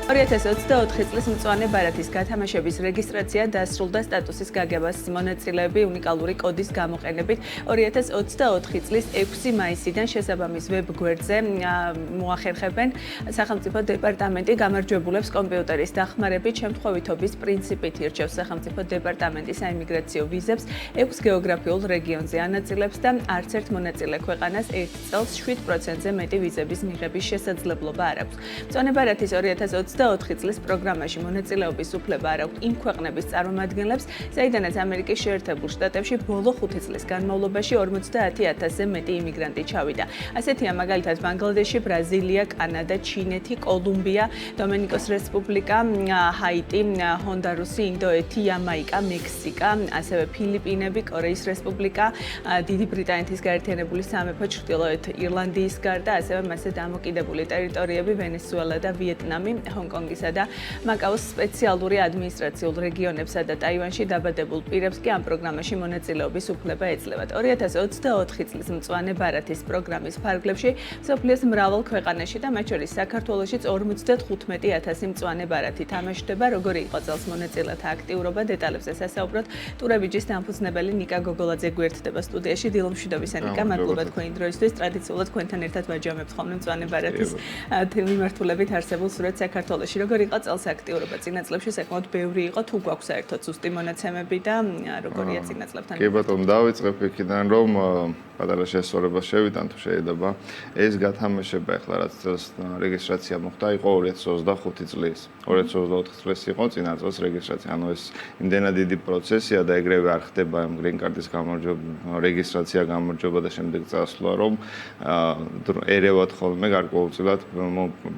2024 წლის მწვანე ბარათის გათამაშების რეგისტრაცია დასრულდა სტატუსის გაგებას მონაწილეები უნიკალური კოდის გამოყენებით 2024 წლის 6 მაისიდან შესაბამის ვებ-გვერდზე მოახერხებენ სახელმწიფო დეპარტამენტი გამარჯვებულებს კომპიუტერის დახმარებით შემთხვევითობის პრინციპით ირჩევს სახელმწიფო დეპარტამენტი საიმიგრაციო ვიზებს 6 გეოგრაფიულ რეგიონზე ანაწილებს და არც ერთ მონაწილე ქვეყანას 1 წელს 7%-ზე მეტი ვიზების მიღების შესაძლებლობა არ აქვს. მწვანე ბარათის 2024 წლის პროგრამაში მონაწილეობის უფლება არ აქვს იმ ქვეყნების წარმომადგენლებს, საიდანაც ამერიკის შეერთებულ შტატებში ბოლო 5 წლის განმავლობაში 50,000-ზე მეტი იმიგრანტი ჩავიდა. ასეთია მაგალითად ბანგლადეში, ბრაზილია, კანადა, ჩინეთი, კოლუმბია, დომინიკოს რესპუბლიკა, ჰაიტი, ჰონდურასი, ინდოეთი, იამაიკა, მექსიკა, ასევე ფილიპინები, კორეის რესპუბლიკა, დიდი ბრიტანეთის გაერთიანებული სამეფო, ჩრდილოეთ ირლანდიის გარდა, ასევე მასზე დამოკიდებული ტერიტორიები ვენესუელა და ვიეტნამი, ჰონკონგისა და მაკაოს სპეციალური ადმინისტრაციულ რეგიონებსა და ტაივანში დაბადებულ პირებს კი ამ პროგრამაში მონაწილეობის უფლება ეძლევათ. 2024 წლის მწვანე ბარათის პროგრამის ფარგლებში მსოფლიოს მრავალ ქვეყანაში და მათ შორის საქართველოშიც 55,000 მწვანე ბარათი თამაშდება, როგორი იყო წელს მონაწილეთა აქტიურობა, დეტალებზე სასაუბროთ ტურებიჯის დამფუძნებელი ნიკა გოგოლაძე გვერდდება სტუდიაში. დილომშვიდობისა ნიკა, მადლობა თქვენი დროისთვის. ტრადიციულად თქვენთან ერთად ვაჯამებთ ხოლმე მწვანე ბარათის მიმართულებით არსებულ სურათს საქართველოში. როგორ იყო წელს აქტიურობა? წინა წლებში საკმაოდ ბევრი იყო, თუ გვაქვს საერთოდ ზუსტი მონაცემები და როგორია წინა წლებთან? კი ბატონო, დავიწყებ იქიდან, რომ პატარა შესწორება შევიტან თუ შეიძლება. ეს გათამაშება ახლა რაც წელს რეგისტრაცია მოხდა, იყო 2025 წლის. 2024 წლის იყო წინა წელს რეგისტრაცია. ანუ ეს იმდენად დიდი პროცესია და ეგრევე არ ხდება გრინ კარტის გამარჯვება, რეგისტრაცია, გამარჯვება და შემდეგ წასვლა, რომ ერევათ ხოლმე გარკვეულწილად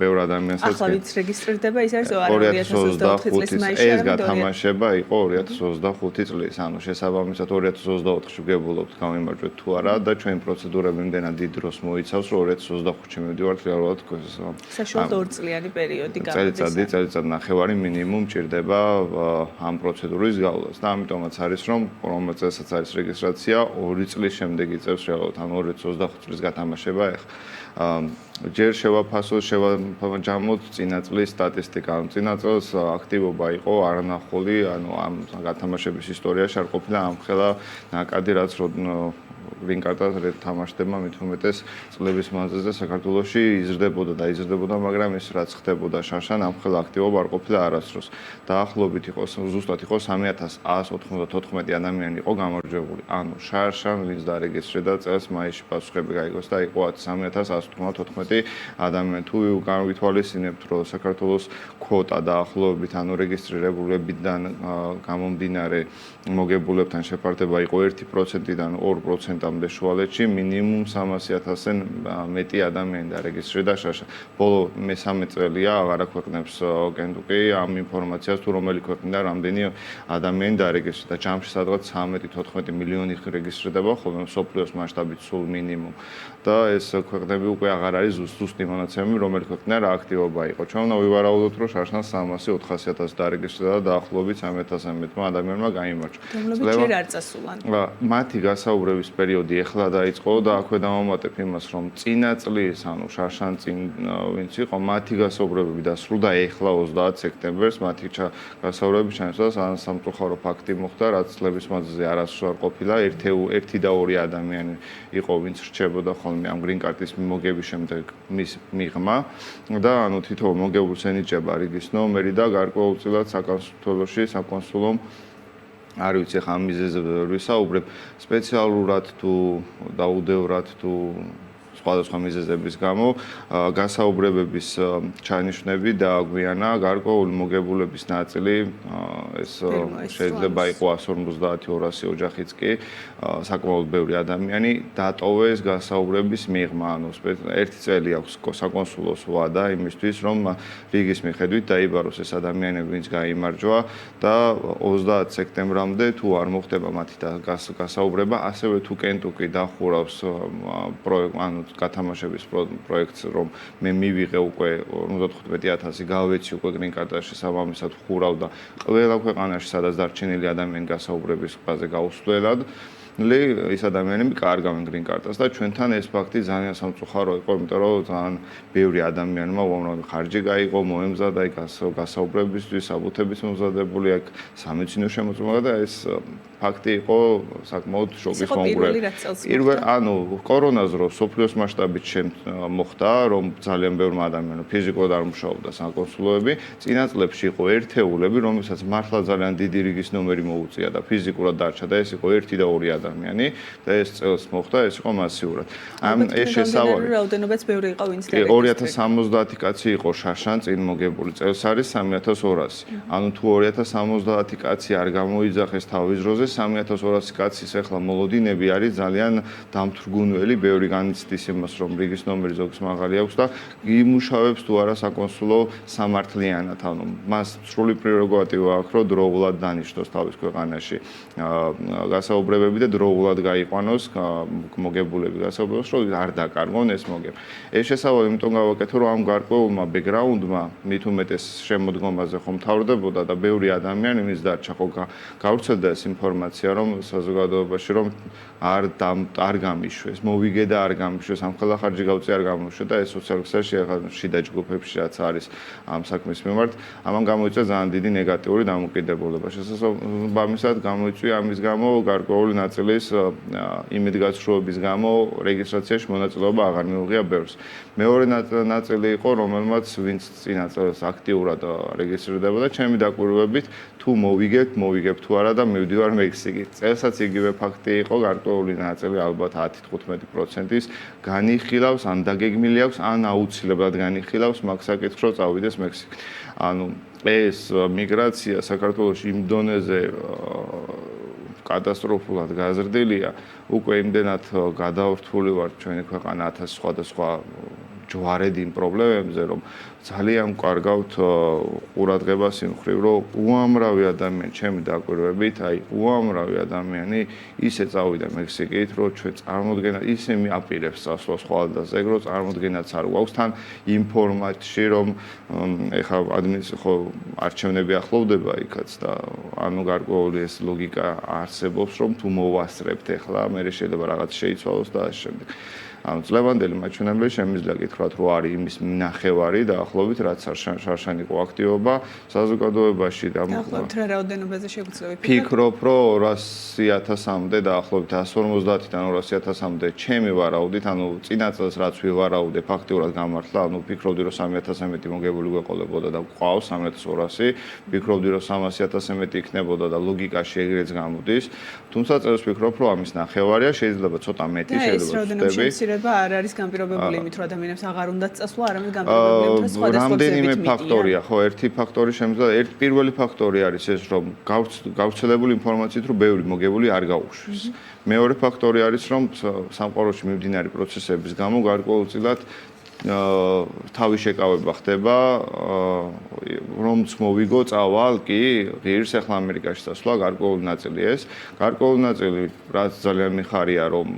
ბევრ ადამიანსაც. ახლა ვინც რეგისტრირდება, ის არის 2024 წლის მაისში. ეს გათამაშება იყო 2025 წლის. ანუ შესაბამისად 2024-ში ვგებულობთ გამიმარჯვეთ თუ არა და ჩვენი პროცედურები იმდენად დიდ დროს მოიცავს, რომ 2025-ში მივდივართ რეალურად საშუალოდ 2 წლიანი პერიოდი გამოდის. წელიწად ნახევარი მინიმუმ ჭირდება ამ პროცედურის გავლას და ამიტომაც არის, რომ რომელსაც არის რეგისტრაცია 2 წლის შემდეგ იწევს რეალურად. ანუ 2025 წლის გათამაშება ახლა ჯერ შევაფასოთ, შევაჯამოთ წინა წლის სტატისტიკა. წინა წელს აქტივობა იყო არანახული, ანუ ამ გათამაშების ისტორიაში არ ყოფილა ამხელა ნაკადი, რაც გრინ კარტად თამაშდება მით უმეტეს წლების მანძილზე საქართველოში იზრდებოდა და იზრდებოდა, მაგრამ ის რაც ხდებოდა შარშან ამხელა აქტივობა არ ყოფილა არასდროს. დაახლოებით იყო ზუსტად იყო 3194 ადამიანი იყო გამარჯვებული. ანუ შარშან ვინც დარეგისტრირდა წელს მაისში პასუხები გაიგოს და იყო 3194 ადამიანი. თუ განვითვალისწინებთ, რომ საქართველოს კვოტა დაახლოებით ანუ რეგისტრირებულებიდან გამომდინარე მოგებულებთან შეფარდება იყო 1%-დან 2%-მდე შუალედში, მინიმუმ 300,000-დან მეტი ადამიანი დარეგისტრირდა შარშან. ბოლო მესამე წელია აღარ აქვეყნებს კენტუკი ამ ინფორმაციას, თუ რომელი ქვეყნიდან რამდენი ადამიანი დარეგისტრირდა. ჯამში სადღაც 13-14 მილიონი რეგისტრირდება ხოლმე მსოფლიოს მასშტაბით სულ მინიმუმ. და ეს ქვეყნები უკვე აღარ არის ზუსტი მონაცემები, რომელი ქვეყნიდან რა აქტივობა იყო. ჩვენ უნდა ვივარაუდოთ, რომ შარშან 300-400,000 დარეგისტრირდა და დაახლოებით 300-ზე მეტმა ადამიანმა გაიმარჯვა. ჯერ არ წასულან. მათი გასაუბრების პერიოდი ეხლა დაიწყო და აქვე დავამატებ იმას, რომ წინა წლის, ანუ შარშან წინ ვინც იყო, მათი გასაუბრებები დასრულდა ეხლა 30 სექტემბერს, მათი გასაუბრებები ჩანს სამწუხარო ფაქტი მოხდა, რაც წლების მანძილზე არასდროს არ ყოფილა. 1 და 2 ადამიანი იყო, ვინც რჩებოდა ხოლმე ამ გრინ კარტის მოგების შემდეგ მის მიღმა და ანუ თითოეულ მოგებულს ენიჭება რიგის ნომერი და გარკვეულწილად საკონსულომ არ ვიცი ხა ამ მიზეზზე ვისაუბრებ სპეციალურად თუ დაუდევრად თუ სხვადასხვა მიზეზების გამო გასაუბრებების ჩანიშვნები და გვიანა გარკვეული მოგებულების ნაწილი ეს შეიძლება იყოს 150-200 ოჯახიც კი საკმაოდ ბევრი ადამიანი დატოვეს გასაუბრების მიღმა ანუ ერთი წელი აქვს საკონსულოს ვადა იმისთვის რომ რიგის მიხედვით დაიბაროს ეს ადამიანები ვინც გაიმარჯვა და 30 სექტემბრამდე თუ არ მოხდება მათი გასაუბრება ასევე თუ კენტუკი დახურავს ანუ გათამაშების პროექტს რომ მე მივიღე უკვე 55,000 გავეცი უკვე გრინ კარტაში სამამისად ხურავ და ყველა ქვეყანაში სადაც დარჩენილი ადამიანი გასაუბრების ყაზე გაუსვლელად ის ადამიანები კარგავენ green card-ს და ჩვენთან ეს ფაქტი ძალიან სამწუხარო იყო, იმიტომ რომ ძალიან ბევრი ადამიანმა უამრავი ხარჯი გაიღო, მოემზადა იქ გასაუბრებისთვის, საბუთების მომზადებული აქ სამედიცინო შემოწმება და ეს ფაქტი იყო საკმაოდ შოკის მომგვრელი. ანუ კორონას დროს სოფლიოს მასშტაბით მოხდა, რომ ძალიან ბევრმა ადამიანმა ფიზიკურად არ მუშაობდა საკონსულოები, წინა წლებში იყო ერთეულები, რომელსაც მართლა ძალიან დიდი რიგის ნომერი მოუწია და ფიზიკურად დარჩა და ეს იყო 1 და 2 ადამიანი და ეს წელს მოხდა, ეს იყო მასიურად. ეს შესავალი რაოდენობაც ბევრი იყო, ვინც დარეგისტრირდა. 2070 კაცი იყო შარშან წინ მოგებული, წელს არის 3200. ანუ თუ 2070 კაცი არ გამოიძახეს თავის დროზე 3200 კაცის ახლა მოლოდინები არის ძალიან დამთრგუნველი, ბევრი განიცდის იმას, რომ რიგის ნომერი ზოგს მაღალი აქვს და იმუშავებს თუ არა საკონსულო სამართლიანად, ანუ მას სრული პრეროგატივა აქვს, რომ დროულად დანიშნოს თავის ქვეყანაში გასაუბრებები და დროულად გაიყვანოს მოგებულები გასაუბრებას, რომ არ დაკარგონ ეს მოგება. ეს შესავალი იმიტომ გავაკეთე, რომ ამ გარკვეულმა ბექგრაუნდმა მით უმეტეს შემოდგომაზე ხომ თავრდებოდა და ბევრი ადამიანი მის დარჩა ხო გავრცელდა ეს ინფორმაცია, რომ საზოგადოებაში რომ არ გამიშვეს, მოვიგე და არ გამიშვეს, ამ ხელა ხარჯი გავწი არ გამიშვე და ეს სოციალურ ქსელში ახლა შიდა ჯგუფებში რაც არის ამ საქმის მიმართ, ამან გამოიწვია ძალიან დიდი ნეგატიური დამოკიდებულება. შესაბამისად გამოიწვია ამის გამო გარკვეული ნაწილის იმედგაცრუების გამო რეგისტრაციაში მონაწილეობა აღარ მიუღია ბევრს. მეორე ნაწილი იყო, რომელმაც ვინც წინა წელს აქტიურად რეგისტრირდება და ჩემი დაკვირვებით თუ მოვიგებთ თუ არა და მივდივარ მექსიკით. წელსაც იგივე ფაქტი იყო, გარკვეული ნაწილი ალბათ 10-15%-ის განიხილავს, ან დაგეგმილი აქვს, ან აუცილებლად განიხილავს მაგ საკითხს, რომ წავიდეს მექსიკით. ანუ ეს მიგრაცია საქართველოში იმ დონეზე კატასტროფულად გაზრდილია, უკვე იმდენად გადავრთული ვარ ჩვენი ქვეყანა 1000 სხვადასხვა ჯვარედ იმ პრობლემებზე, რომ ძალიან კარგავთ ყურადღებას იმ მხრივ, რომ უამრავი ადამიანი, ჩემი დაკვირვებით, უამრავი ადამიანი ისე წავიდა მექსიკით, რომ ჩვენ წარმოდგენა ისე აპირებს წასვლას ხვალდაზე, რომ წარმოდგენაც არ გვაქვს თან იმ ფორმატში, რომ ეხა ხო არჩევნები ახლოვდება იქაც და ანუ გარკვეული ეს ლოგიკა არსებობს, რომ თუ მოვასწრებთ ეხლა, მე შეიძლება რაღაც შეიცვალოს და ასე შემდეგ. ანუ წლევანდელი მაჩვენებელი შემიძლია გითხრათ, რომ არის იმის ნახევარი დაახლოებით, რაც შარშან იყო აქტივობა საზოგადოებაში და დაახლოებით რა რაოდენობაზე შეგვიძლია ვფიქრობ, რომ 200.000-მდე დაახლოებით 150-დან 200.000-მდე ჩემი ვარაუდით, ანუ წინა წელს რაც ვივარაუდე ფაქტიურად გამართლა, ანუ ვფიქრობდი, რომ 30000-ზე მეტი მოგებული გვეყოლებოდა და გვყავს 3200, ვფიქრობდი, რომ 300.000-ზე მეტი იქნებოდა და ლოგიკაში ეგრეც გამოდის. თუმცა წელს ვფიქრობ, რომ ამის ნახევარია, შეიძლება ცოტა მეტი, შეიძლება შეიძლება არ არის განპირობებული იმით, რომ ადამიანებს აღარ უნდათ წასვლა, არამედ განპირობებული იმით, რომ სხვადასხვა რამდენიმე ფაქტორია, ხო, ერთი ფაქტორი შემიძლია, პირველი ფაქტორი არის ეს, რომ გავრცელებული ინფორმაციით, რომ ბევრი მოგებული არ გაუშვეს. მეორე ფაქტორი არის, რომ სამყაროში მიმდინარე პროცესების გამო გარკვეულწილად თავი შეკავება ხდება, რომც მოვიგო წავალ კი ღირს ახლა ამერიკაში წასვლა გარკვეული ნაწილი ეს. გარკვეული ნაწილი რაც ძალიან მიხარია, რომ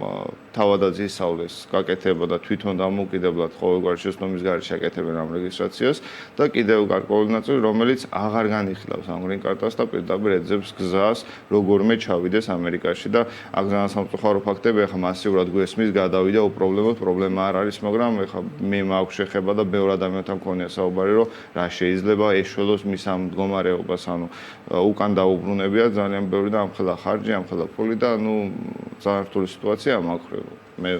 თავადაც ისწავლეს გაკეთება და თვითონ დამოუკიდებლად ყოველგვარი შეცდომის გარეშე აკეთებენ ამ რეგისტრაციას და კიდევ გარკვეული ნაწილი, რომელიც აღარ განიხილავს ამ green card-ს და პირდაპირ ეძებს გზას როგორმე ჩავიდეს ამერიკაში და აქ ძალიან სამწუხარო ფაქტები ახლა მასიურად გვესმის გადავიდა უპრობლემოდ, პრობლემა არ არის, მაგრამ ახლა მე მაქვს შეხება და ბევრ ადამიანთან მქონია საუბარი, რომ რა შეიძლება ეშველოს მის ამ მდგომარეობას, ანუ უკან დაუბრუნებია ძალიან ბევრი და ამხელა ხარჯი, ამხელა ფული და ანუ ძალიან რთული სიტუაცია მაქვს. მე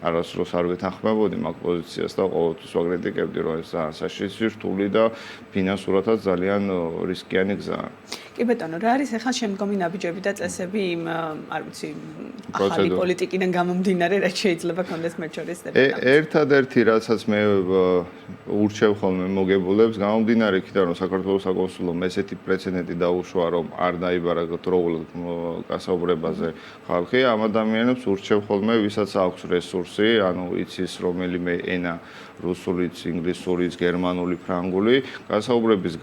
არასდროს არ ვეთანხმებოდი მაგ პოზიციას და ყოველთვის ვაკრიტიკებდი, რომ ეს ძალიან საშიში რთული და ფინანსურადაც ძალიან რისკიანი გზაა. კი ბატონო, რა არის ახლა შემდგომი ნაბიჯები და წესები იმ, არ ვიცი, ახალი პოლიტიკიდან გამომდინარე, რაც შეიძლება კონდეს მათ შორის დებატა? ერთადერთი, რასაც მე ურჩევ ხოლმე მოგებულებს, გამომდინარე იქიდან, რომ საქართველოს საკონსულომ ესეთი პრეცედენტი დაუშვა, რომ არ დაიბარა დროულად გასაუბრებაზე ხალხი, ამ ადამიანებს ურჩევ ხოლმე, ვისაც აქვს რესურსი, ანუ იცის რომელიმე ენა, რუსულიც, ინგლისურიც, გერმანული, ფრანგული, გასაუბრების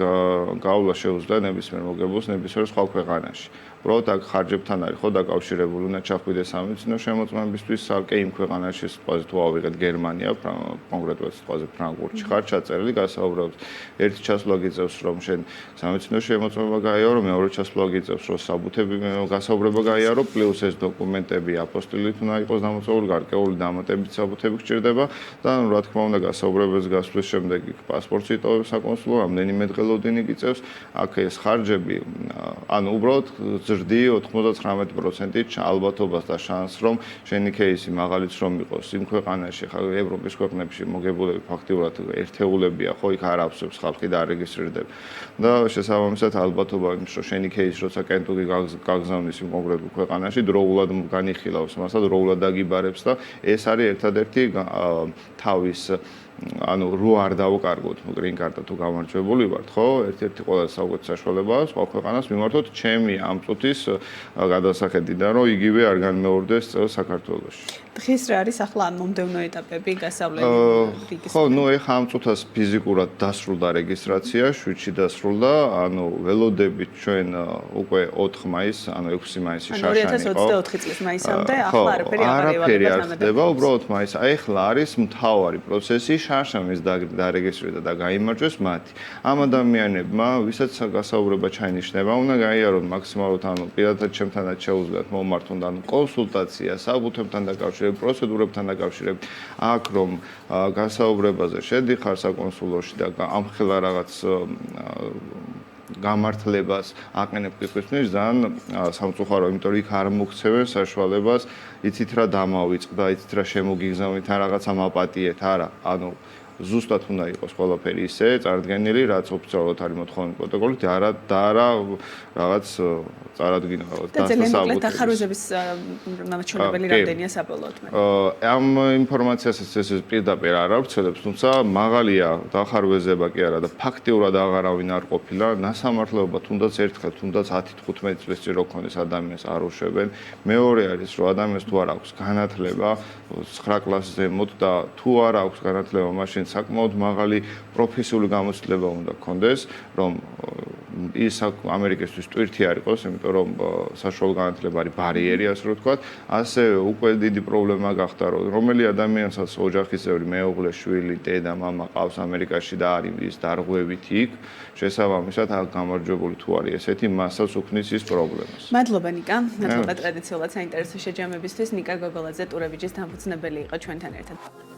გავლა შეუძლია ნებისმიერ მოგებულს ნებისმიერ სხვა ქვეყანაში. უბრალოდ აქ ხარჯებთან არის ხო დაკავშირებული, უნდა ჩახვიდეს სამედიცინო შემოწმებისთვის სალკე იმ ქვეყანაში, სიტყვაზე თუ ავიღეთ გერმანია, კონკრეტულად სიტყვაზე ფრანკფურტში ხარ ჩაწერილი, გასაუბრებთ. ერთი ჩასვლა გიწევს, რომ შენ სამედიცინო შემოწმება გაიარო, მეორე ჩასვლა გიწევს, რომ საბუთები გასაუბრება გაიარო, პლუს ეს დოკუმენტები აპოსტილით უნდა იყოს დამოწეული, გარკვეული დამატებით საბუთები გჭირდება და რა თქმა უნდა გასაუბრებელს გასვლის შემდეგ პასპორტს იტოვებს საკონსულო, რამდენიმე დღელოდინი გიწევს, აქ ეს ხარჯები, ანუ უბრალოდ ზრდი 99%-ით ალბათობას და შანსს, რომ შენი кейსი მაღალიც რომ იყოს იმ ქვეყანაში, ხა ევროპის ქვეყნებში მოგებულები ფაქტიურად ერთეულებია, ხო, იქ არ აფსებს ხალხი და არ რეგისტრირდება. და შესაბამისად ალბათობა იმის, რომ შენი кейსი როცა კენტუკი გაგზავნის იმ კონკრეტულ ქვეყანაში, დროულად განიხილავს, მასა დროულად დაგიბარებს და ეს არის ერთადერთი თავის ანუ რო არ დავუკარგოთ green card-ა თუ გამარჯვებული ვართ, ხო? ერთ-ერთი ყველაზე საუკეთესო საშუალებაა სხვა ქვეყანას მიმართოთ ჩემი ამ წუთის გადასახედიდან, რომ იგივე არ განმეორდეს წელს საქართველოში. დღეს რა არის ახლა მომდევნო ეტაპები გასავლელი? ხო, ნუ ეხა ამ წუთას ფიზიკურად დასრულდა რეგისტრაცია, შვიდში დასრულდა, ანუ ველოდებით ჩვენ უკვე 4 მაისს, ანუ 6 მაისი შაშანი იყო. 2024 წლის მაისამდე ახლა არაფერი არ ხდება, უბრალოდ მაის. ეხლა არის მთავარი პროცესი შაშანის დარეგისტრირდა და გაიმარჯვეს მათი. ამ ადამიანებმა, ვისაც გასაუბრება ჩაინიშნება, უნდა გაიარონ მაქსიმალურად, ანუ პირადად ჩემთანაც შეუძლიათ მომართონ და ანუ კონსულტაცია, საბუთებთან დაკავშირებით, პროცედურებთან დაკავშირებით, აქ რომ გასაუბრებაზე შედიხარ საკონსულოში და ამხელა რაღაც გამართლებას აყენებ კითხვისმის ძალიან სამწუხარო, იმიტომ რომ იქ არ მოგცევენ საშუალებას, იცით რა დამავიწყდა, იცით რა შემოგიგზავნით, რაღაცა მაპატიეთ, არა, ანუ ზუსტად უნდა იყოს ყველაფერი ისე წარდგენილი, რაც ოფიციალურად არის მოთხოვილი პროტოკოლით, არა და არა რაღაც წარადგინა და ძალიან მოკლედ ახარუზების მაჩვენებელი რამდენია საბოლოოდ მე. ამ ინფორმაციასაც ეს პირდაპირ არ ავრცელებს, თუმცა მაღალია დახარვეზება კი არა და ფაქტიურად აღარავინ არ ყოფილა, ნასამართლეობა თუნდაც ერთხელ, თუნდაც 10-15 წლის წინ რო ქონდეს ადამიანს არ უშვებენ. მეორე არის, რომ ადამიანს თუ არ აქვს განათლება 9 კლასის ზემოთ და თუ არ აქვს განათლება, მაშინ საკმაოდ მაღალი პროფესიული გამოცდილება უნდა გქონდეს, რომ ის ამერიკისთვის ტვირთი არ იყოს, იმიტომ რომ საშუალო განათლება არის ბარიერი, ასე რომ ვთქვათ, ასე უკვე დიდი პრობლემა გახდა, რომ რომელი ადამიანსაც ოჯახის წევრი, მეუღლე, შვილი, დედა, მამა ყავს ამერიკაში და არის ის დარღვევით იქ, შესაბამისად აქ გამარჯვებული თუ არის ესეთი, მასაც უქმნის ის პრობლემას. მადლობა ნიკა, მადლობა ტრადიციულად საინტერესო შეჯამებისთვის. ნიკა გოგოლაძე, ტურევიჯის დამფუძნებელი იყო ჩვენთან ერთად.